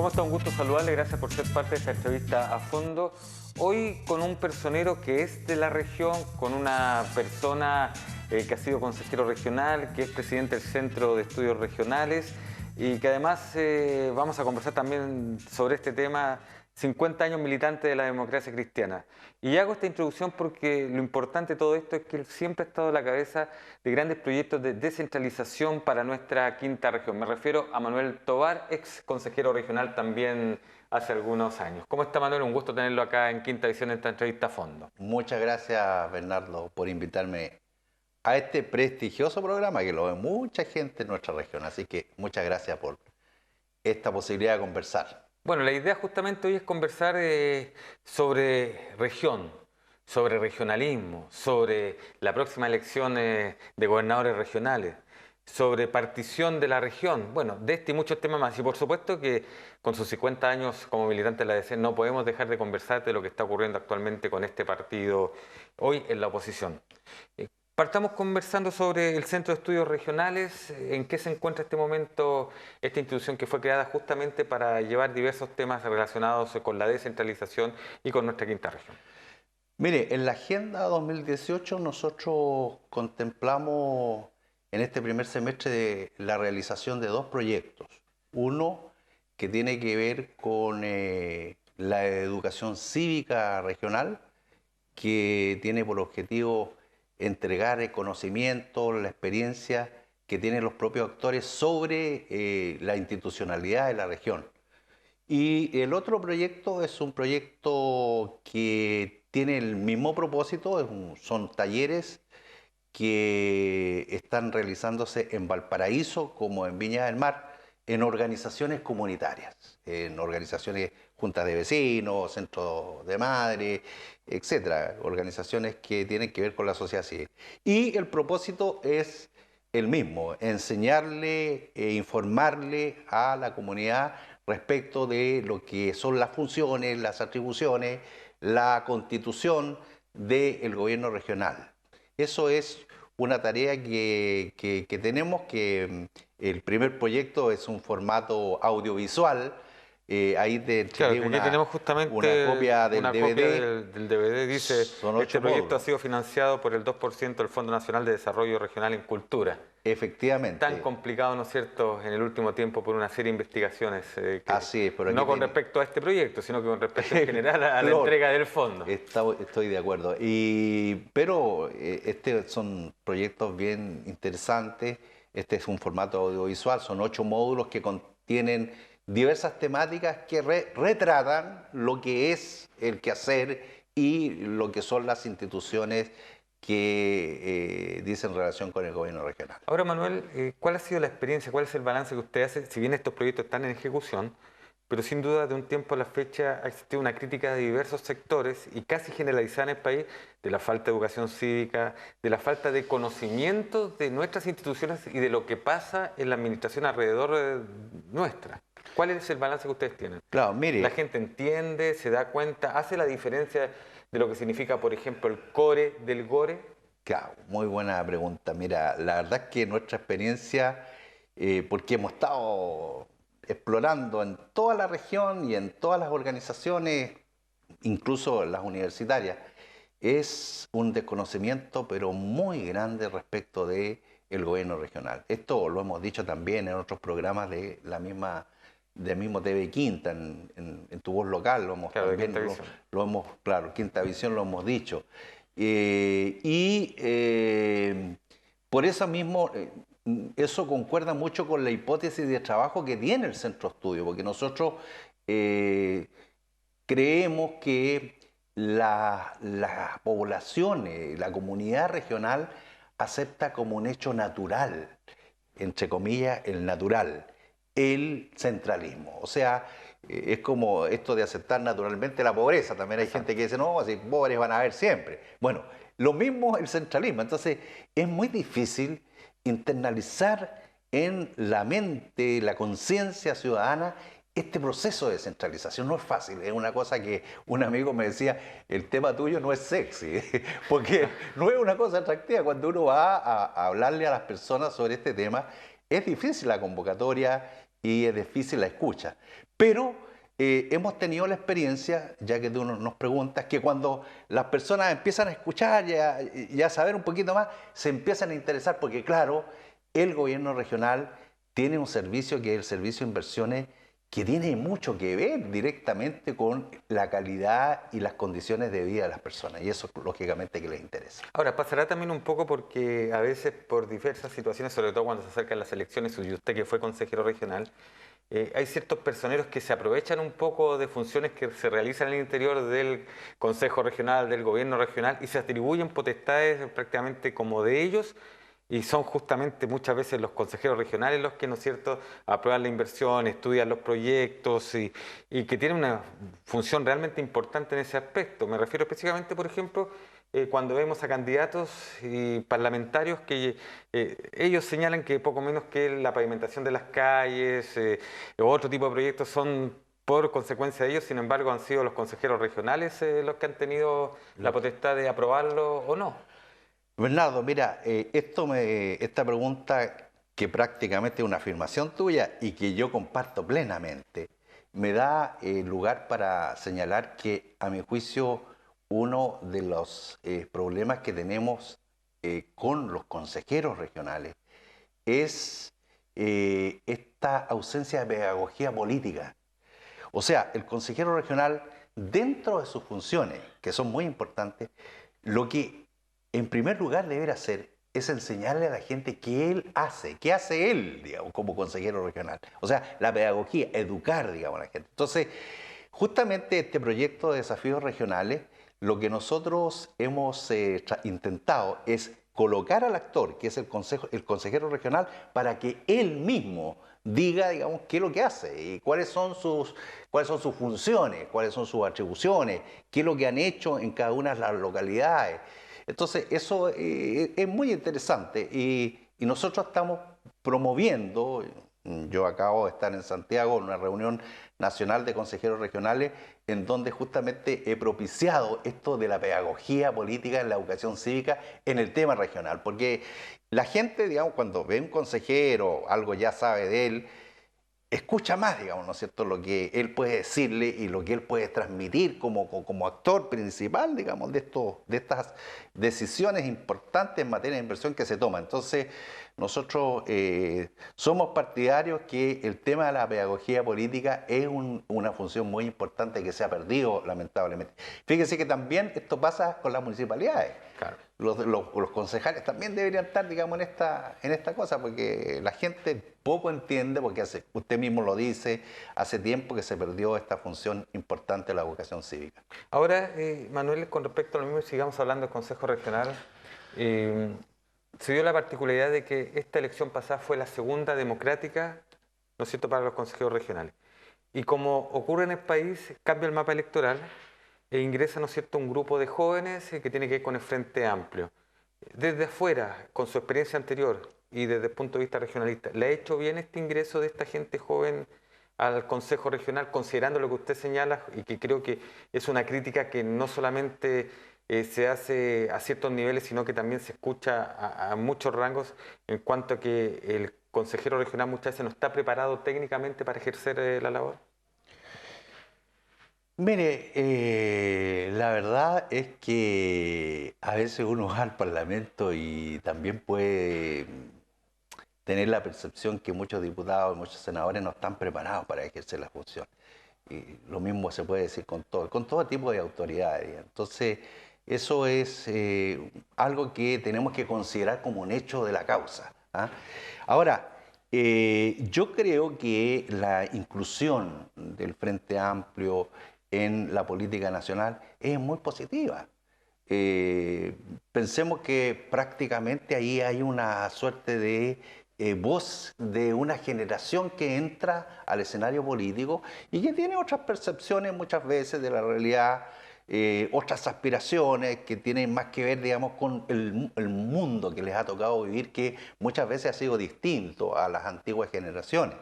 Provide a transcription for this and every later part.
¿Cómo está? Un gusto saludarle, gracias por ser parte de esta entrevista a fondo. Hoy con un personero que es de la región, con una persona que ha sido consejero regional, que es presidente del Centro de Estudios Regionales y que además vamos a conversar también sobre este tema, 50 años militante de la democracia cristiana. Y hago esta introducción porque lo importante de todo esto es que él siempre ha estado a la cabeza de grandes proyectos de descentralización para nuestra quinta región. Me refiero a Manuel Tovar, ex consejero regional también hace algunos años. ¿Cómo está, Manuel? Un gusto tenerlo acá en Quinta Edición en esta entrevista a fondo. Muchas gracias, Bernardo, por invitarme a este prestigioso programa que lo ve mucha gente en nuestra región. Así que muchas gracias por esta posibilidad de conversar. Bueno, la idea justamente hoy es conversar sobre región, sobre regionalismo, sobre la próxima elección de gobernadores regionales, sobre partición de la región, bueno, de este y muchos temas más. Y por supuesto que con sus 50 años como militante de la DC no podemos dejar de conversar de lo que está ocurriendo actualmente con este partido hoy en la oposición. Partamos conversando sobre el Centro de Estudios Regionales, en qué se encuentra en este momento esta institución que fue creada justamente para llevar diversos temas relacionados con la descentralización y con nuestra quinta región. Mire, en la Agenda 2018 nosotros contemplamos en este primer semestre la realización de dos proyectos. Uno que tiene que ver con la educación cívica regional, que tiene por objetivo entregar el conocimiento, la experiencia que tienen los propios actores sobre la institucionalidad de la región. Y el otro proyecto es un proyecto que tiene el mismo propósito, son talleres que están realizándose en Valparaíso como en Viña del Mar, en organizaciones comunitarias, en organizaciones, juntas de vecinos, centros de madres, etcétera, organizaciones que tienen que ver con la sociedad civil. Y el propósito es el mismo, enseñarle e informarle a la comunidad respecto de lo que son las funciones, las atribuciones, la constitución del gobierno regional. Eso es una tarea que tenemos, que el primer proyecto es un formato audiovisual. Ahí te Claro, entregué que aquí tenemos una justamente copia del una DVD. copia del DVD. Dice, Son este 8 proyecto ha módulos. sido financiado por el 2% del Fondo Nacional de Desarrollo Regional en Cultura. Tan Efectivamente, complicado, ¿no es cierto?, en el último tiempo por una serie de investigaciones, así es, pero aquí no con respecto a este proyecto, sino que con respecto en general a la Claro, entrega del fondo. estoy de acuerdo. Pero estos son proyectos bien interesantes. Este es un formato audiovisual, son 8 módulos que contienen diversas temáticas que retratan lo que es el quehacer y lo que son las instituciones que dicen relación con el gobierno regional. Ahora, Manuel, ¿cuál ha sido la experiencia, cuál es el balance que usted hace? Si bien estos proyectos están en ejecución, pero sin duda de un tiempo a la fecha ha existido una crítica de diversos sectores y casi generalizada en el país de la falta de educación cívica, de la falta de conocimiento de nuestras instituciones y de lo que pasa en la administración alrededor nuestra. ¿Cuál es el balance que ustedes tienen? Claro, ¿La mire, gente entiende, se da cuenta, hace la diferencia de lo que significa, por ejemplo, el core del gore? claro, muy buena pregunta. Mira, la verdad es que nuestra experiencia, porque hemos estado explorando en toda la región y en todas las organizaciones, incluso las universitarias, es un desconocimiento pero muy grande respecto de el gobierno regional. Esto lo hemos dicho también en otros programas de la misma del mismo TV Quinta, en tu voz local, lo hemos Claro, de también Quinta Visión. lo hemos, claro, Quinta Visión lo hemos dicho. Por eso mismo, eso concuerda mucho con la hipótesis de trabajo que tiene el centro de estudio, porque nosotros creemos que la población, la comunidad regional, acepta como un hecho natural, entre comillas, el natural, el centralismo. O sea, es como esto de aceptar naturalmente la pobreza. También hay gente que dice, no, así pobres van a haber siempre. Bueno, lo mismo el centralismo. Entonces, es muy difícil internalizar en la mente, la conciencia ciudadana, este proceso de descentralización. No es fácil, es una cosa que un amigo me decía, el tema tuyo no es sexy, porque no es una cosa atractiva. Cuando uno va a hablarle a las personas sobre este tema, es difícil la convocatoria y es difícil la escucha. Pero hemos tenido la experiencia, ya que tú nos preguntas, que cuando las personas empiezan a escuchar y a saber un poquito más, se empiezan a interesar porque, claro, el gobierno regional tiene un servicio que es el servicio de inversiones que tiene mucho que ver directamente con la calidad y las condiciones de vida de las personas, y eso lógicamente que les interesa. Ahora, pasará también un poco porque a veces por diversas situaciones, sobre todo cuando se acercan las elecciones, y usted que fue consejero regional, hay ciertos personeros que se aprovechan un poco de funciones que se realizan en el interior del Consejo Regional, del Gobierno Regional, y se atribuyen potestades prácticamente como de ellos, y son justamente muchas veces los consejeros regionales los que, ¿no es cierto?, aprueban la inversión, estudian los proyectos y que tienen una función realmente importante en ese aspecto. Me refiero específicamente, por ejemplo, cuando vemos a candidatos y parlamentarios que ellos señalan que poco menos que la pavimentación de las calles o otro tipo de proyectos son por consecuencia de ellos, sin embargo han sido los consejeros regionales los que han tenido la potestad de aprobarlo o no. Bernardo, mira, esta pregunta que prácticamente es una afirmación tuya y que yo comparto plenamente, me da lugar para señalar que, a mi juicio, uno de los problemas que tenemos con los consejeros regionales es esta ausencia de pedagogía política. O sea, el consejero regional, dentro de sus funciones, que son muy importantes, lo que en primer lugar deberá hacer es enseñarle a la gente qué hace él, digamos, como consejero regional. O sea, la pedagogía, educar, digamos, a la gente. Entonces, justamente este proyecto de desafíos regionales, lo que nosotros hemos intentado es colocar al actor, que es el consejero regional, para que él mismo diga, digamos, qué es lo que hace y cuáles son sus funciones, cuáles son sus atribuciones, qué es lo que han hecho en cada una de las localidades. Entonces, eso es muy interesante y nosotros estamos promoviendo, yo acabo de estar en Santiago en una reunión nacional de consejeros regionales en donde justamente he propiciado esto de la pedagogía política en la educación cívica en el tema regional, porque la gente, digamos, cuando ve un consejero, algo ya sabe de él, escucha más, digamos, ¿no es cierto?, lo que él puede decirle y lo que él puede transmitir como actor principal, digamos, de estas decisiones importantes en materia de inversión que se toman. Entonces, nosotros somos partidarios que el tema de la pedagogía política es una función muy importante que se ha perdido, lamentablemente. Fíjese que también esto pasa con las municipalidades. Claro. Los concejales también deberían estar, digamos, en esta cosa, porque la gente poco entiende, porque usted mismo lo dice, hace tiempo que se perdió esta función importante de la educación cívica. Ahora, Manuel, con respecto a lo mismo, sigamos hablando del Consejo Regional. eh, Se dio la particularidad de que esta elección pasada fue la segunda democrática, ¿no es cierto?, para los consejeros regionales. Y como ocurre en el país, cambia el mapa electoral e ingresa, ¿no es cierto?, un grupo de jóvenes que tiene que ver con el Frente Amplio. Desde afuera, con su experiencia anterior y desde el punto de vista regionalista, ¿le ha hecho bien este ingreso de esta gente joven al Consejo Regional, considerando lo que usted señala y que creo que es una crítica que no solamente se hace a ciertos niveles, sino que también se escucha a muchos rangos en cuanto a que el consejero regional muchas veces no está preparado técnicamente para ejercer la labor? Mire, la verdad es que a veces uno va al Parlamento y también puede tener la percepción que muchos diputados y muchos senadores no están preparados para ejercer la función. Y lo mismo se puede decir con todo tipo de autoridades. Entonces, eso es algo que tenemos que considerar como un hecho de la causa. ¿Ah? Ahora, yo creo que la inclusión del Frente Amplio en la política nacional es muy positiva. Pensemos que prácticamente ahí hay una suerte de voz de una generación que entra al escenario político y que tiene otras percepciones muchas veces de la realidad, otras aspiraciones que tienen más que ver, digamos, con el mundo que les ha tocado vivir, que muchas veces ha sido distinto a las antiguas generaciones.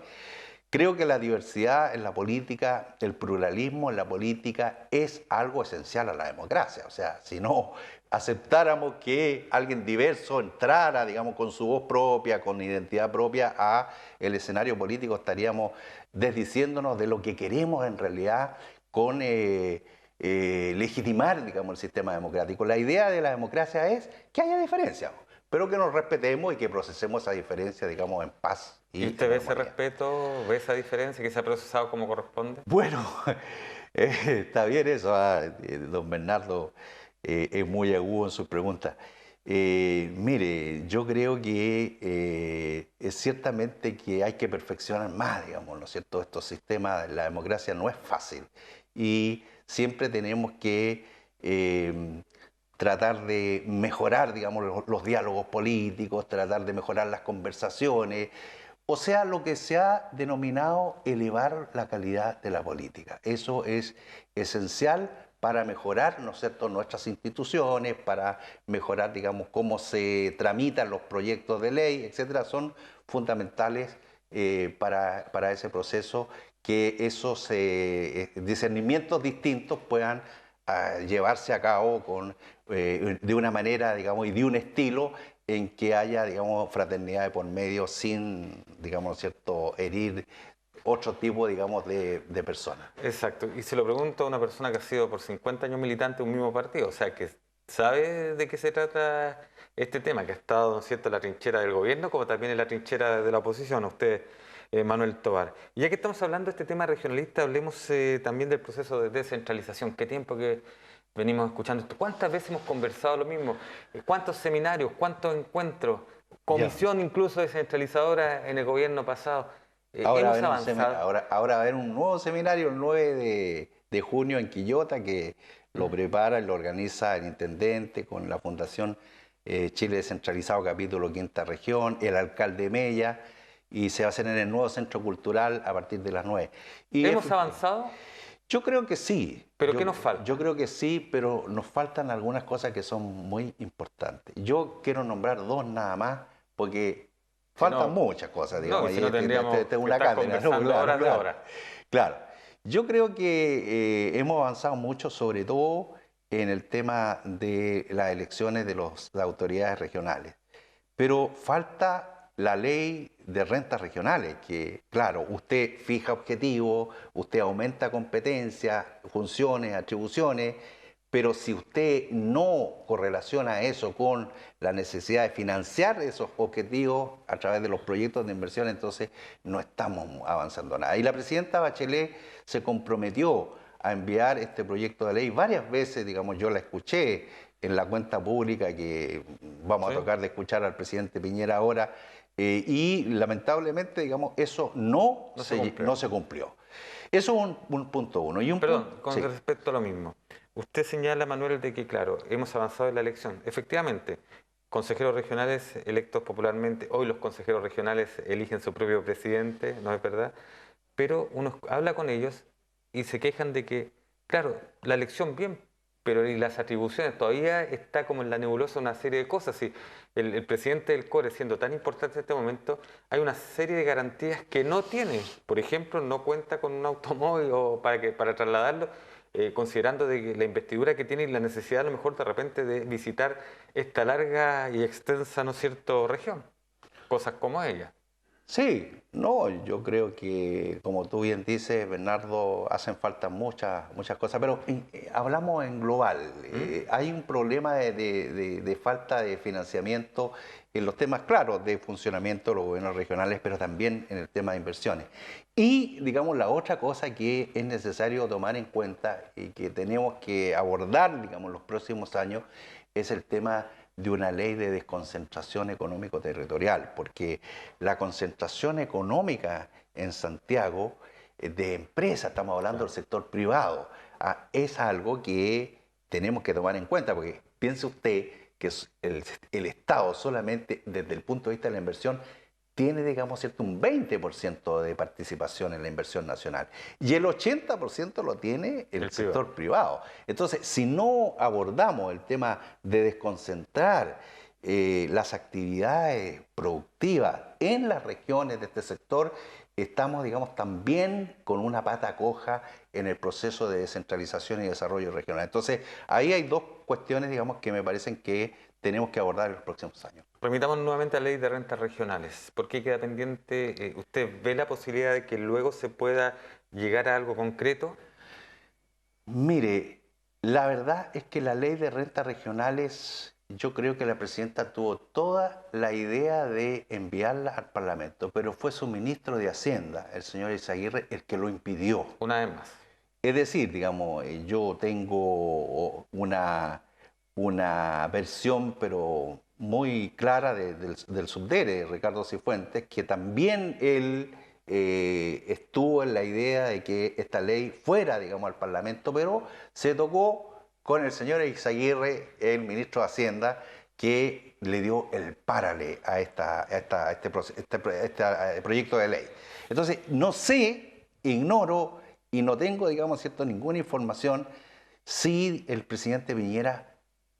Creo que la diversidad en la política, el pluralismo en la política es algo esencial a la democracia. O sea, si no aceptáramos que alguien diverso entrara, digamos, con su voz propia, con identidad propia a el escenario político, estaríamos desdiciéndonos de lo que queremos en realidad con legitimar, digamos, el sistema democrático. La idea de la democracia es que haya diferencias, pero que nos respetemos y que procesemos esa diferencia, digamos, en paz ¿Y y usted en ve ese armonía. respeto, ve esa diferencia que se ha procesado como corresponde? Bueno, está bien eso, don Bernardo es muy agudo en sus preguntas. Mire, yo creo que es ciertamente que hay que perfeccionar más, digamos, ¿no es cierto? Estos sistemas, la democracia no es fácil y siempre tenemos que tratar de mejorar, digamos, los diálogos políticos, tratar de mejorar las conversaciones, o sea, lo que se ha denominado elevar la calidad de la política. Eso es esencial para mejorar, ¿no es cierto?, nuestras instituciones, para mejorar, digamos, cómo se tramitan los proyectos de ley, etcétera. Son fundamentales para ese proceso que esos discernimientos distintos puedan llevarse a cabo de una manera, digamos, y de un estilo en que haya, digamos, fraternidad de por medio sin, digamos, cierto, herir otro tipo, digamos, de personas. Exacto. Y se lo pregunto a una persona que ha sido por 50 años militante de un mismo partido, o sea, que sabe de qué se trata este tema, que ha estado, ¿no es cierto?, en la trinchera del gobierno como también en la trinchera de la oposición, a usted, Manuel Tovar. Y ya que estamos hablando de este tema regionalista, hablemos también del proceso de descentralización. ¿Qué tiempo que venimos escuchando esto? ¿Cuántas veces hemos conversado lo mismo? ¿Cuántos seminarios? ¿Cuántos encuentros? Ya. Comisión incluso descentralizadora en el gobierno pasado. Ahora, Hemos avanzado. ahora va a haber un nuevo seminario el 9 de junio en Quillota que lo prepara y lo organiza el intendente con la Fundación Chile Descentralizado Capítulo Quinta Región, el alcalde Mella, y se va a hacer en el nuevo Centro Cultural a partir de las 9. Y ¿Hemos avanzado? yo creo que sí. ¿Pero qué nos falta? Yo creo que sí, pero nos faltan algunas cosas que son muy importantes. Yo quiero nombrar dos nada más, porque Si faltan no, muchas cosas, no, digamos, y si y no tendríamos esta es que una estar cátedra, ¿no? conversando Claro, horas de claro. horas. Claro. Yo creo que hemos avanzado mucho, sobre todo en el tema de las elecciones de las autoridades regionales. Pero falta la ley de rentas regionales, que claro, usted fija objetivos, usted aumenta competencias, funciones, atribuciones, pero si usted no correlaciona eso con la necesidad de financiar esos objetivos a través de los proyectos de inversión, entonces no estamos avanzando nada. Y la presidenta Bachelet se comprometió a enviar este proyecto de ley varias veces, digamos, yo la escuché en la cuenta pública que vamos a ¿Sí? tocar de escuchar al presidente Piñera ahora, y lamentablemente, digamos, eso No se cumplió. no se cumplió. Eso es un punto uno. Y un Perdón, punto, con sí, respecto a lo mismo. Usted señala, Manuel, de que, claro, hemos avanzado en la elección. Efectivamente, consejeros regionales electos popularmente, hoy los consejeros regionales eligen su propio presidente, ¿no es verdad? Pero uno habla con ellos y se quejan de que, claro, la elección bien, pero y las atribuciones todavía está como en la nebulosa una serie de cosas. Y el presidente del CORE, siendo tan importante en este momento, hay una serie de garantías que no tiene. Por ejemplo, no cuenta con un automóvil o para trasladarlo, considerando de que la investidura que tiene y la necesidad a lo mejor de repente de visitar esta larga y extensa, ¿no es cierto?, región. Cosas como ella. sí, no, yo creo que, como tú bien dices, Bernardo, hacen falta muchas cosas, pero hablamos en global. ¿Mm? Hay un problema de falta de financiamiento en los temas, claro, de funcionamiento de los gobiernos regionales, pero también en el tema de inversiones. Y, digamos, la otra cosa que es necesario tomar en cuenta y que tenemos que abordar, digamos, los próximos años, es el tema de una ley de desconcentración económico-territorial, porque la concentración económica en Santiago de empresas, estamos hablando del sector privado, es algo que tenemos que tomar en cuenta, porque piense usted que el Estado solamente desde el punto de vista de la inversión tiene, digamos, ¿cierto?, un 20% de participación en la inversión nacional y el 80% lo tiene el El privado. sector privado. Entonces, si no abordamos el tema de desconcentrar las actividades productivas en las regiones de este sector, estamos, digamos, también con una pata coja en el proceso de descentralización y desarrollo regional. Entonces, ahí hay dos cuestiones, digamos, que me parecen que tenemos que abordar en los próximos años. Remitamos nuevamente a la ley de rentas regionales. ¿Por qué queda pendiente? ¿Usted ve la posibilidad de que luego se pueda llegar a algo concreto? Mire, la verdad es que la ley de rentas regionales, yo creo que la presidenta tuvo toda la idea de enviarla al Parlamento, pero fue su ministro de Hacienda, el señor Izaguirre, el que lo impidió. Una vez más. Es decir, digamos, yo tengo una versión, pero muy clara del subdere, Ricardo Cifuentes, que también él estuvo en la idea de que esta ley fuera, digamos, al Parlamento, pero se tocó con el señor Izaguirre, el ministro de Hacienda, que le dio el párale a este proyecto de ley. Entonces, no sé, ignoro y no tengo, digamos, ¿cierto?, ninguna información si el presidente Piñera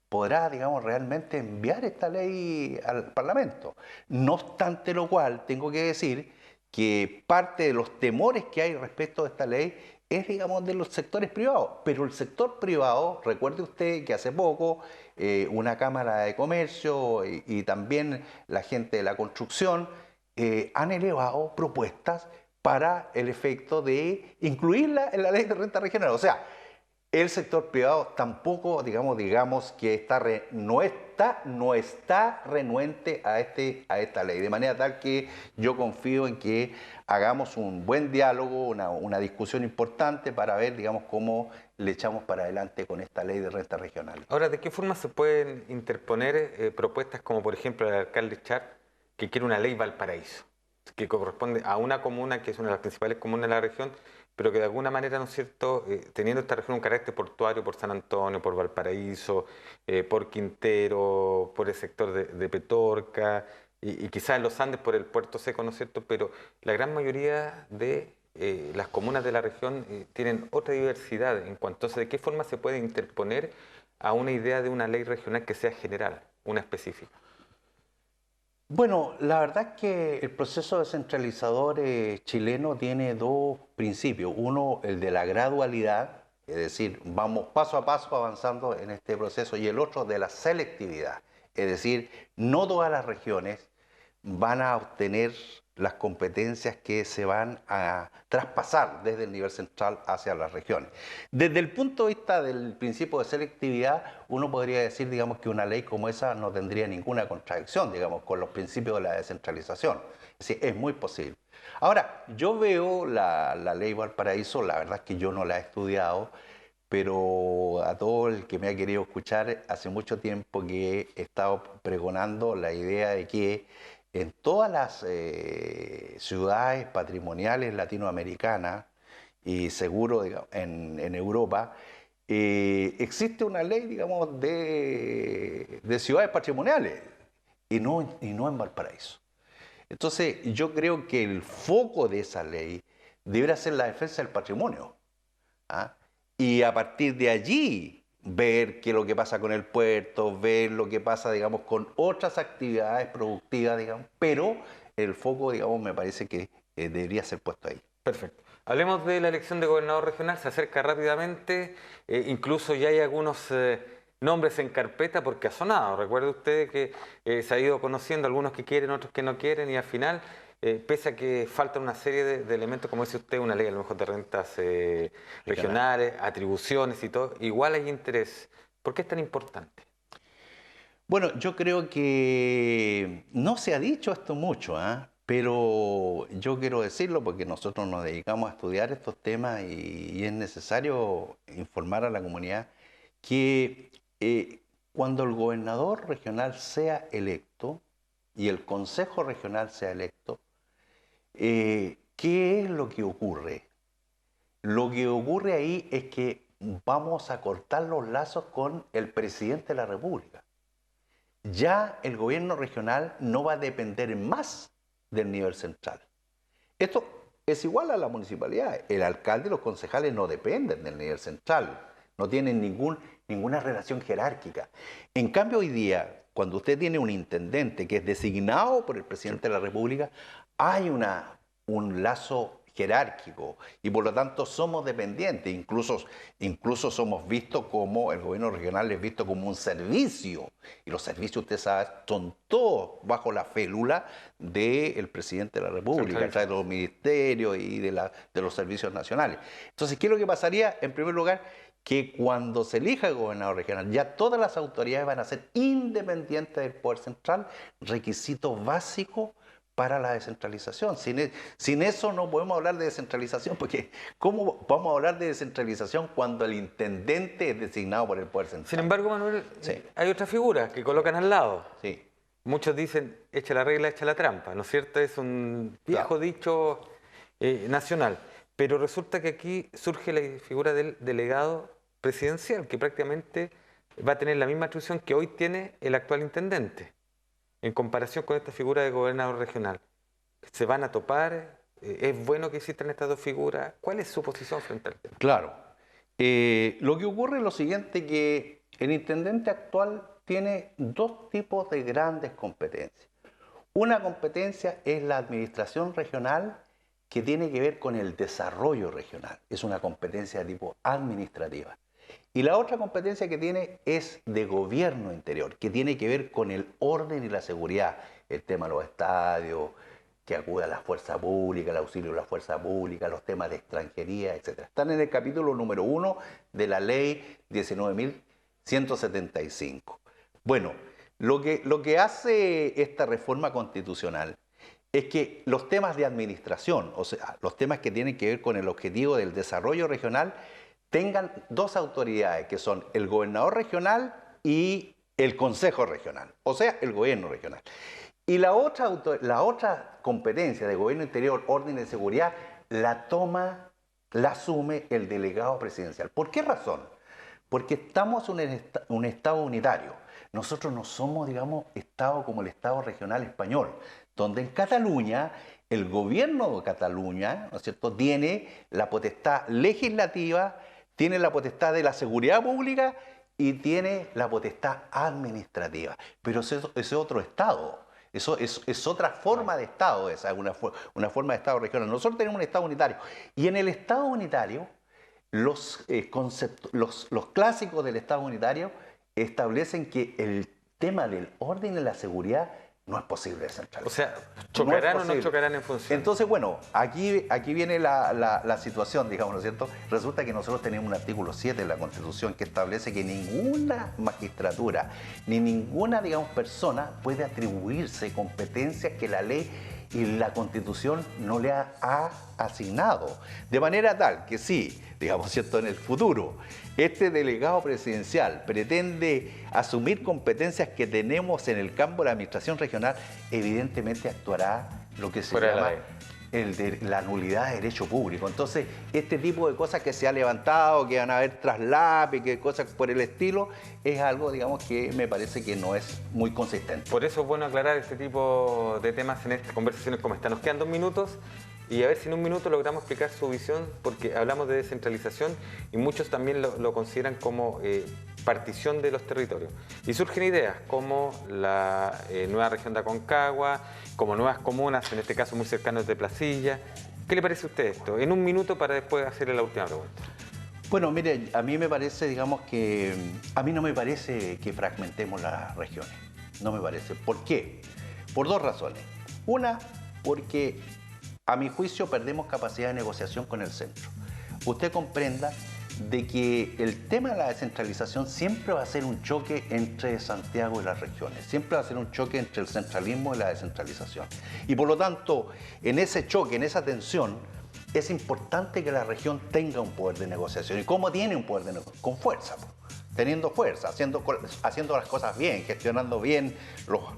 podrá, digamos, realmente enviar esta ley al Parlamento. No obstante lo cual, tengo que decir que parte de los temores que hay respecto a esta ley es, digamos, de los sectores privados. Pero el sector privado, recuerde usted que hace poco una Cámara de Comercio y también la gente de la construcción han elevado propuestas para el efecto de incluirla en la ley de renta regional. O sea, el sector privado tampoco, digamos que no está renuente a esta ley. De manera tal que yo confío en que hagamos un buen diálogo, una discusión importante para ver, digamos, cómo le echamos para adelante con esta ley de renta regional. Ahora, ¿de qué forma se pueden interponer propuestas como, por ejemplo, el alcalde Char, que quiere una ley Valparaíso, que corresponde a una comuna que es una de las principales comunas de la región, pero que de alguna manera, ¿no es cierto?, teniendo esta región un carácter portuario por San Antonio, por Valparaíso, por Quintero, por el sector de Petorca, y quizás en los Andes por el Puerto Seco, ¿no es cierto?, pero la gran mayoría de las comunas de la región tienen otra diversidad en cuanto a de qué forma se puede interponer a una idea de una ley regional que sea general, una específica. Bueno, la verdad es que el proceso descentralizador chileno tiene dos principios. Uno, el de la gradualidad, es decir, vamos paso a paso avanzando en este proceso, y el otro de la selectividad, es decir, no todas las regiones van a obtener las competencias que se van a traspasar desde el nivel central hacia las regiones. Desde el punto de vista del principio de selectividad, uno podría decir, digamos, que una ley como esa no tendría ninguna contradicción, digamos, con los principios de la descentralización. Es decir, es muy posible. Ahora, yo veo la ley Valparaíso, la verdad es que yo no la he estudiado, pero a todo el que me ha querido escuchar, hace mucho tiempo que he estado pregonando la idea de que en todas las ciudades patrimoniales latinoamericanas y seguro, digamos, en Europa, existe una ley, digamos, de ciudades patrimoniales y no en Valparaíso. Entonces, yo creo que el foco de esa ley debería ser la defensa del patrimonio, ¿ah? Y a partir de allí ver qué es lo que pasa con el puerto, ver lo que pasa, digamos, con otras actividades productivas, digamos, pero el foco, digamos, me parece que debería ser puesto ahí. Perfecto. Hablemos de la elección de gobernador regional, se acerca rápidamente, incluso ya hay algunos nombres en carpeta porque ha sonado. Recuerde usted que se ha ido conociendo algunos que quieren, otros que no quieren, y al final, pese a que faltan una serie de elementos, como dice usted, una ley a lo mejor de rentas regionales, atribuciones y todo, igual hay interés. ¿Por qué es tan importante? Bueno, yo creo que no se ha dicho esto mucho, ¿ah? Pero yo quiero decirlo porque nosotros nos dedicamos a estudiar estos temas y es necesario informar a la comunidad que cuando el gobernador regional sea electo y el consejo regional sea electo, ¿qué es lo que ocurre? Lo que ocurre ahí es que vamos a cortar los lazos con el presidente de la República. Ya el gobierno regional no va a depender más del nivel central. Esto es igual a la municipalidad. El alcalde y los concejales no dependen del nivel central, no tienen ninguna relación jerárquica. En cambio, hoy día, cuando usted tiene un intendente que es designado por el presidente de la República, hay una un lazo jerárquico y por lo tanto somos dependientes, incluso somos vistos como, el gobierno regional es visto como un servicio y los servicios, usted sabe, son todos bajo la félula del presidente de la República, a través de los ministerios y de los servicios nacionales. Entonces, ¿qué es lo que pasaría? En primer lugar, que cuando se elija el gobernador regional, ya todas las autoridades van a ser independientes del poder central, requisito básico para la descentralización. Sin eso no podemos hablar de descentralización, porque ¿cómo vamos a hablar de descentralización cuando el intendente es designado por el poder central? Sin embargo, Manuel, hay otra figura que colocan al lado. Sí. Muchos dicen, echa la regla, echa la trampa, ¿no es cierto? Es un viejo dicho nacional. Pero resulta que aquí surge la figura del delegado presidencial, que prácticamente va a tener la misma atribución que hoy tiene el actual intendente, en comparación con esta figura de gobernador regional. ¿Se van a topar? ¿Es bueno que existan estas dos figuras? ¿Cuál es su posición frente al tema? Claro. Lo que ocurre es lo siguiente, que el intendente actual tiene dos tipos de grandes competencias. Una competencia es la administración regional, que tiene que ver con el desarrollo regional. Es una competencia de tipo administrativa. Y la otra competencia que tiene es de gobierno interior, que tiene que ver con el orden y la seguridad. El tema de los estadios, que acude a la fuerza pública, el auxilio de la fuerza pública, los temas de extranjería, etc. Están en el capítulo número 1 de la ley 19.175. Bueno, lo que hace esta reforma constitucional es que los temas de administración, o sea, los temas que tienen que ver con el objetivo del desarrollo regional, tengan dos autoridades, que son el gobernador regional y el consejo regional, o sea, el gobierno regional. Y la otra competencia de gobierno interior, orden y seguridad, la asume el delegado presidencial. ¿Por qué razón? Porque estamos en un Estado unitario. Nosotros no somos, digamos, Estado como el Estado regional español, donde en Cataluña, el gobierno de Cataluña, ¿no es cierto?, tiene la potestad legislativa, tiene la potestad de la seguridad pública y tiene la potestad administrativa. Pero eso es otro Estado. Eso es otra forma de Estado, esa es una forma de Estado regional. Nosotros tenemos un Estado unitario. Y en el Estado unitario, los clásicos del Estado unitario establecen que el tema del orden y la seguridad no es posible descentralizar. O sea, ¿chocarán o no chocarán en función? Entonces, bueno, aquí viene la situación, digamos, ¿no es cierto? Resulta que nosotros tenemos un artículo 7 de la Constitución que establece que ninguna magistratura, ni ninguna, digamos, persona puede atribuirse competencias que la ley y la Constitución no le ha asignado. De manera tal que sí, digamos, ¿cierto?, en el futuro, este delegado presidencial pretende asumir competencias que tenemos en el campo de la administración regional, evidentemente actuará lo que se llama la nulidad de derecho público. Entonces, este tipo de cosas que se ha levantado, que van a haber traslape, que cosas por el estilo, es algo, digamos, que me parece que no es muy consistente. Por eso es bueno aclarar este tipo de temas en estas conversaciones como esta. Nos quedan 2 minutos y a ver si en 1 minuto logramos explicar su visión, porque hablamos de descentralización y muchos también lo consideran como partición de los territorios. Y surgen ideas como la nueva región de Aconcagua, como nuevas comunas, en este caso muy cercanos de Placilla. ¿Qué le parece a usted esto? En 1 minuto para después hacerle la última pregunta. Bueno, mire, a mí me parece, digamos, que a mí no me parece que fragmentemos las regiones. No me parece. ¿Por qué? Por 2 razones. Una, porque a mi juicio perdemos capacidad de negociación con el centro. Usted comprenda de que el tema de la descentralización siempre va a ser un choque entre Santiago y las regiones, siempre va a ser un choque entre el centralismo y la descentralización. Y por lo tanto, en ese choque, en esa tensión, es importante que la región tenga un poder de negociación. ¿Y cómo tiene un poder de negociación? Con fuerza, teniendo fuerza, haciendo las cosas bien, gestionando bien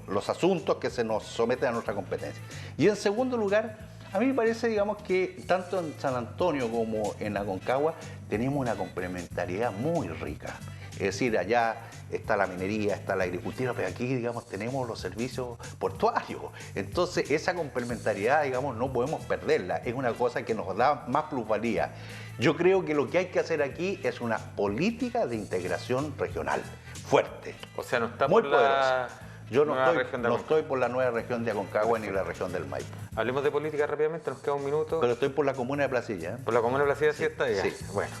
los asuntos que se nos someten a nuestra competencia. Y en segundo lugar, a mí me parece, digamos, que tanto en San Antonio como en Aconcagua tenemos una complementariedad muy rica. Es decir, allá está la minería, está la agricultura, pero aquí, digamos, tenemos los servicios portuarios. Entonces, esa complementariedad, digamos, no podemos perderla. Es una cosa que nos da más plusvalía. Yo creo que lo que hay que hacer aquí es una política de integración regional fuerte. O sea, no está muy por poderosa. Yo no, Nueva región de no Aconcagua. estoy por la nueva región de Aconcagua ni la región del Maipo. Hablemos de política rápidamente, nos queda un minuto. Pero estoy por la comuna de Placilla. Por la comuna de Placilla, ¿sí está? Ya. sí. Bueno,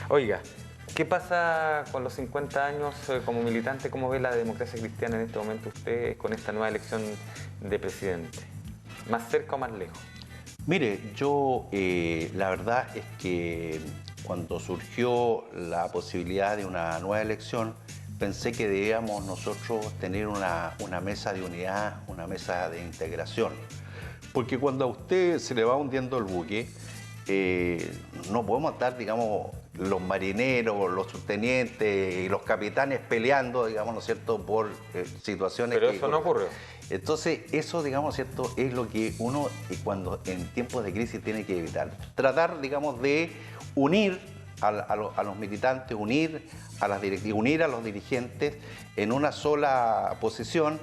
oiga, ¿qué pasa con los 50 años como militante? ¿Cómo ve la democracia cristiana en este momento usted con esta nueva elección de presidente? ¿Más cerca o más lejos? Mire, yo la verdad es que cuando surgió la posibilidad de una nueva elección, pensé que debíamos nosotros tener una mesa de unidad, una mesa de integración. Porque cuando a usted se le va hundiendo el buque, no podemos estar, digamos, los marineros, los subtenientes y los capitanes peleando, digamos, ¿no es cierto?, por situaciones. Pero eso no ocurrió. Entonces, eso, digamos, ¿cierto?, es lo que uno cuando en tiempos de crisis tiene que evitar. Tratar, digamos, de unir a los militantes, unir a las directivas, unir a los dirigentes en una sola posición.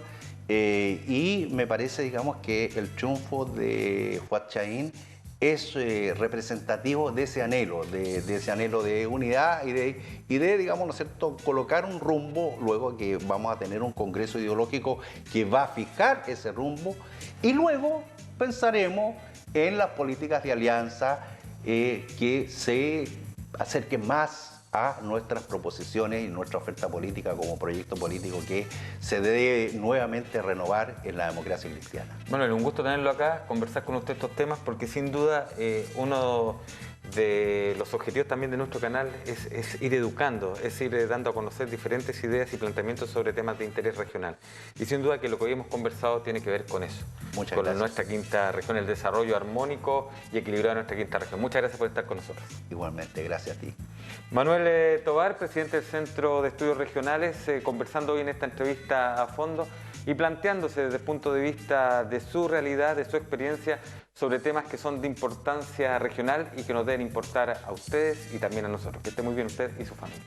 Y me parece, digamos, que el triunfo de Huachaín es representativo de ese anhelo, de unidad y de, digamos, ¿no es cierto?, colocar un rumbo, luego que vamos a tener un congreso ideológico que va a fijar ese rumbo, y luego pensaremos en las políticas de alianza que se acerquen más a nuestras proposiciones y nuestra oferta política como proyecto político que se debe nuevamente renovar en la democracia cristiana. Bueno, es un gusto tenerlo acá, conversar con usted estos temas, porque sin duda uno de los objetivos también de nuestro canal es ir educando, es ir dando a conocer diferentes ideas y planteamientos sobre temas de interés regional. Y sin duda que lo que hoy hemos conversado tiene que ver con eso. Muchas con gracias. Nuestra quinta región, el desarrollo armónico y equilibrado de nuestra quinta región. Muchas gracias por estar con nosotros. Igualmente, gracias a ti. Manuel Tovar, presidente del Centro de Estudios Regionales, conversando hoy en esta entrevista a fondo y planteándose desde el punto de vista de su realidad, de su experiencia, sobre temas que son de importancia regional y que nos deben importar a ustedes y también a nosotros. Que esté muy bien usted y su familia.